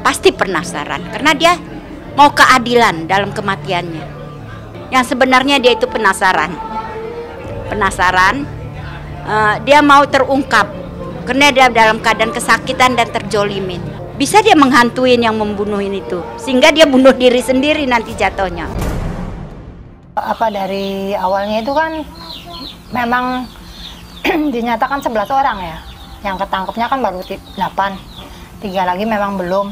Pasti penasaran karena dia mau keadilan dalam kematiannya. Yang sebenarnya dia itu penasaran, dia mau terungkap karena dia dalam keadaan kesakitan dan terjolimin. Bisa dia menghantuin yang membunuhin itu sehingga dia bunuh diri sendiri nanti jatuhnya. Dari awalnya itu kan memang dinyatakan 11 orang ya, yang ketangkepnya kan baru 8, 3 lagi memang belum.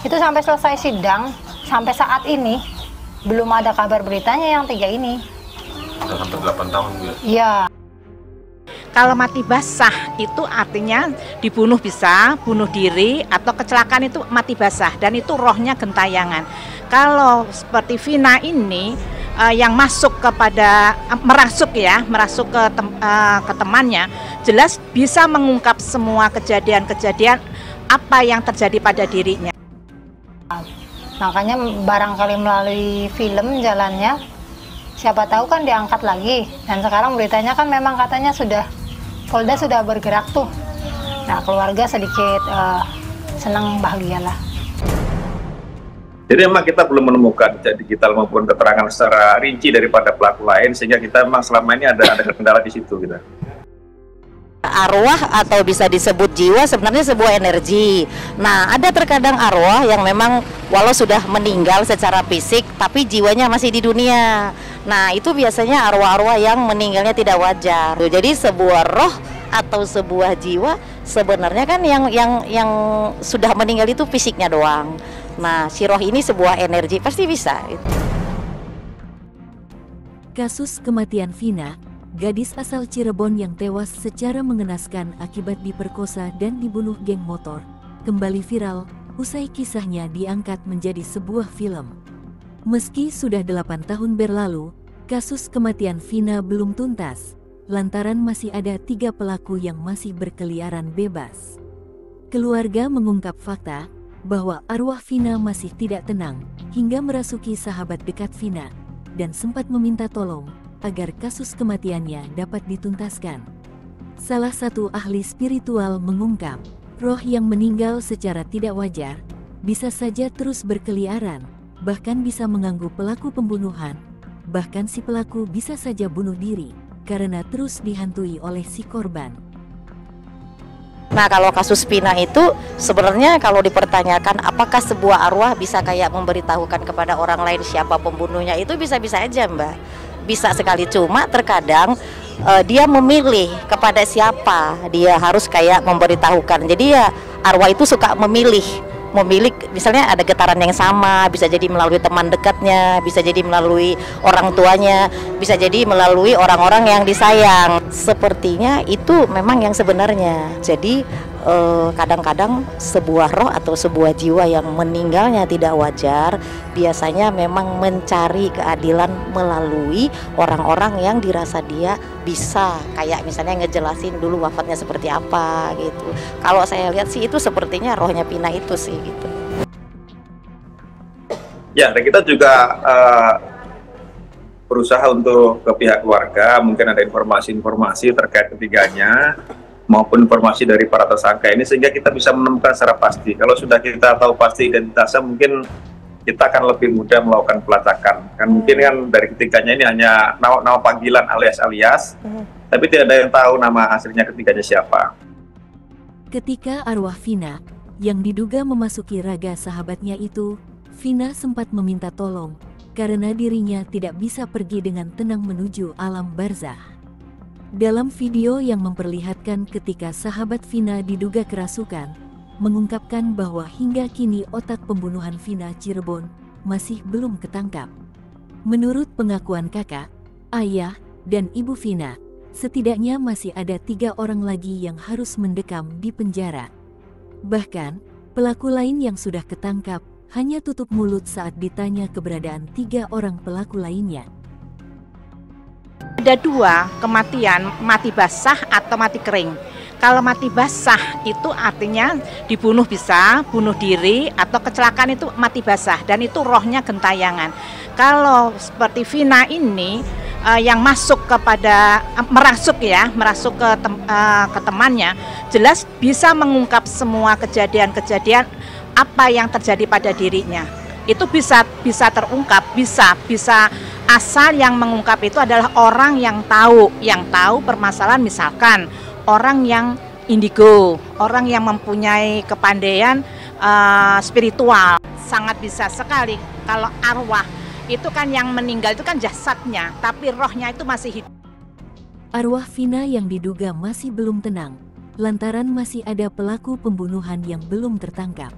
Itu sampai selesai sidang, sampai saat ini belum ada kabar beritanya yang 3 ini. Sampai 8 tahun ya? Iya. Kalau mati basah itu artinya dibunuh bisa, bunuh diri, atau kecelakaan itu mati basah, dan itu rohnya gentayangan. Kalau seperti Vina ini yang masuk merasuk ke temannya, jelas bisa mengungkap semua kejadian-kejadian apa yang terjadi pada dirinya. Makanya barangkali melalui film jalannya, siapa tahu kan diangkat lagi. Dan sekarang beritanya kan memang katanya Polda sudah bergerak tuh. Nah, keluarga sedikit senang, bahagialah. Jadi memang kita belum menemukan jejak digital maupun keterangan secara rinci daripada pelaku lain, sehingga kita memang selama ini ada kendala di situ kita. Arwah atau bisa disebut jiwa sebenarnya sebuah energi. Nah, ada terkadang arwah yang memang walau sudah meninggal secara fisik tapi jiwanya masih di dunia. Nah, itu biasanya arwah-arwah yang meninggalnya tidak wajar. Jadi sebuah roh atau sebuah jiwa sebenarnya kan yang sudah meninggal itu fisiknya doang. Nah, si roh ini sebuah energi, pasti bisa. Kasus kematian Vina, gadis asal Cirebon yang tewas secara mengenaskan akibat diperkosa dan dibunuh geng motor, kembali viral usai kisahnya diangkat menjadi sebuah film. Meski sudah 8 tahun berlalu, kasus kematian Vina belum tuntas, lantaran masih ada 3 pelaku yang masih berkeliaran bebas. Keluarga mengungkap fakta bahwa arwah Vina masih tidak tenang hingga merasuki sahabat dekat Vina dan sempat meminta tolong agar kasus kematiannya dapat dituntaskan. Salah satu ahli spiritual mengungkap, roh yang meninggal secara tidak wajar bisa saja terus berkeliaran, bahkan bisa mengganggu pelaku pembunuhan, bahkan si pelaku bisa saja bunuh diri karena terus dihantui oleh si korban. Nah, kalau kasus Vina itu sebenarnya kalau dipertanyakan apakah sebuah arwah bisa kayak memberitahukan kepada orang lain siapa pembunuhnya, itu bisa-bisa aja Mbak. Bisa sekali, cuma terkadang dia memilih kepada siapa dia harus kayak memberitahukan. Jadi ya arwah itu suka memilih misalnya ada getaran yang sama, bisa jadi melalui teman dekatnya, bisa jadi melalui orang tuanya, bisa jadi melalui orang-orang yang disayang. Sepertinya itu memang yang sebenarnya. Jadi kadang-kadang sebuah roh atau sebuah jiwa yang meninggalnya tidak wajar biasanya memang mencari keadilan melalui orang-orang yang dirasa dia bisa, kayak misalnya ngejelasin dulu wafatnya seperti apa gitu. Kalau saya lihat sih itu sepertinya rohnya Vina itu sih gitu. Ya, dan kita juga berusaha untuk ke pihak keluarga, mungkin ada informasi-informasi terkait ketiganya maupun informasi dari para tersangka ini sehingga kita bisa menemukan secara pasti. Kalau sudah kita tahu pasti identitasnya, mungkin kita akan lebih mudah melakukan pelacakan. Kan mungkin kan dari ketiganya ini hanya nama panggilan alias, tapi tidak ada yang tahu nama aslinya ketiganya siapa. Ketika arwah Vina yang diduga memasuki raga sahabatnya itu, Vina sempat meminta tolong karena dirinya tidak bisa pergi dengan tenang menuju alam barzah. Dalam video yang memperlihatkan ketika sahabat Vina diduga kerasukan, mengungkapkan bahwa hingga kini otak pembunuhan Vina Cirebon masih belum ketangkap. Menurut pengakuan kakak, ayah, dan ibu Vina, setidaknya masih ada 3 orang lagi yang harus mendekam di penjara. Bahkan, pelaku lain yang sudah ketangkap hanya tutup mulut saat ditanya keberadaan 3 orang pelaku lainnya. Ada 2 kematian, mati basah atau mati kering. Kalau mati basah itu artinya dibunuh bisa, bunuh diri, atau kecelakaan itu mati basah, dan itu rohnya gentayangan. Kalau seperti Vina ini yang merasuk ke temannya, jelas bisa mengungkap semua kejadian-kejadian apa yang terjadi pada dirinya. Itu bisa terungkap, bisa asal yang mengungkap itu adalah orang yang tahu permasalahan, misalkan orang yang indigo, orang yang mempunyai kepandaian spiritual. Sangat bisa sekali kalau arwah itu kan yang meninggal itu kan jasadnya, tapi rohnya itu masih hidup. Arwah Vina yang diduga masih belum tenang, lantaran masih ada pelaku pembunuhan yang belum tertangkap.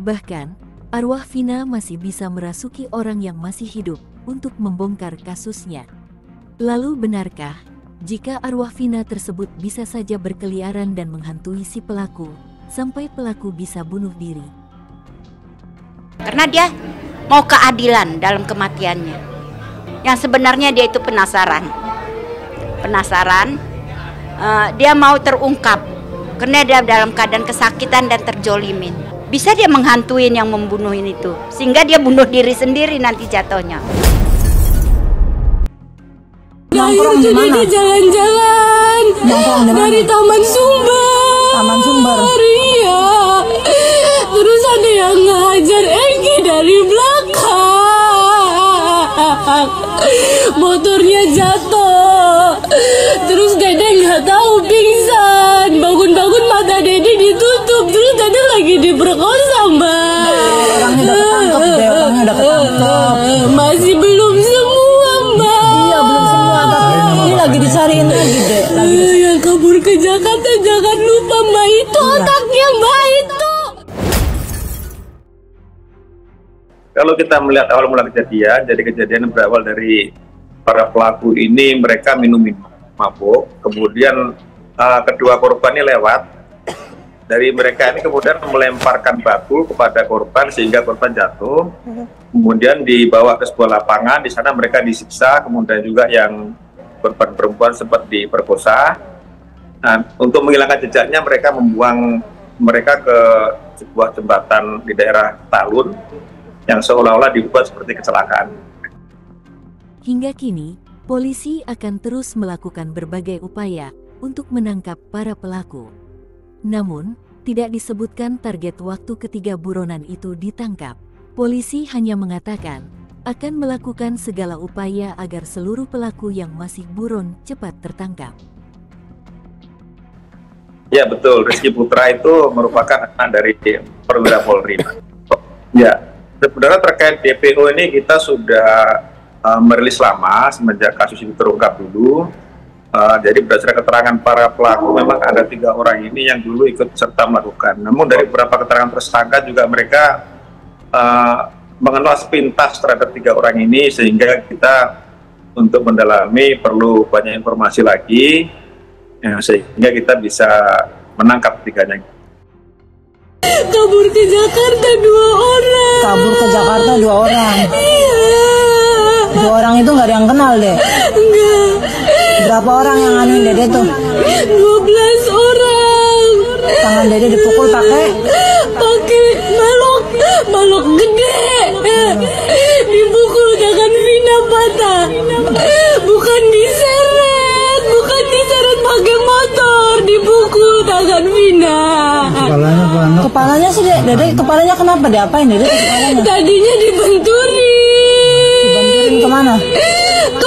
Bahkan, arwah Vina masih bisa merasuki orang yang masih hidup untuk membongkar kasusnya. Lalu benarkah jika arwah Vina tersebut bisa saja berkeliaran dan menghantui si pelaku, sampai pelaku bisa bunuh diri? Karena dia mau keadilan dalam kematiannya. Yang sebenarnya dia itu penasaran, dia mau terungkap karena dia dalam keadaan kesakitan dan terjolimin. Bisa dia menghantuin yang membunuhin itu, sehingga dia bunuh diri sendiri nanti jatuhnya. Nongkrong di mana? Jalan-jalan dari Taman Sumber. Iya. Terus ada yang ngajar Egi dari belakang. Motornya jatuh. Terus Dede nggak tahu pingsan. Bangun-bangun mata Dede ditutup. Terus Dede lagi diperkosa, Mbak. Orangnya udah ketangkep. Masih belum semua, Mbak. Iya, belum semua. Ini lagi dicariin lagi, Dek. Yang kabur ke Jakarta, jangan lupa, Mbak. Itu otaknya, Mbak, itu. Kalau kita melihat awal mula kejadian, jadi kejadian berawal dari para pelaku ini, mereka minum mabuk, kemudian kedua korban ini lewat, dari mereka ini kemudian melemparkan batu kepada korban sehingga korban jatuh, kemudian dibawa ke sebuah lapangan, di sana mereka disiksa, kemudian juga yang korban perempuan sempat diperkosa. Nah, untuk menghilangkan jejaknya mereka membuang mereka ke sebuah jembatan di daerah Talun, yang seolah-olah dibuat seperti kecelakaan. Hingga kini, polisi akan terus melakukan berbagai upaya untuk menangkap para pelaku. Namun, tidak disebutkan target waktu ketiga buronan itu ditangkap. Polisi hanya mengatakan akan melakukan segala upaya agar seluruh pelaku yang masih buron cepat tertangkap. Ya betul, Rizky Putra itu merupakan anak dari perwira Polri. Ya. Sebenarnya terkait DPO ini kita sudah merilis lama semenjak kasus ini terungkap dulu. Jadi berdasarkan keterangan para pelaku memang ada 3 orang ini yang dulu ikut serta melakukan. Namun dari beberapa keterangan tersangka juga mereka mengenal sepintas terhadap 3 orang ini, sehingga kita untuk mendalami perlu banyak informasi lagi ya, sehingga kita bisa menangkap 3-nya. Kabur ke Jakarta 2 orang. Kabur ke Jakarta 2 orang. Iya. 2 orang itu nggak ada yang kenal, Dek? Enggak. Berapa orang yang anuin Dede tuh? 12 orang. Tangan Dede dipukul pakai balok gede. Dipukul dengan Vina patah. Bukan diseret pakai motor, dipukul tangan Vina. Kepalanya sih, Dede, kepalanya kenapa? Diapain, Dede, kepalanya? Tadinya dibenturin. Dibenturin kemana? Ke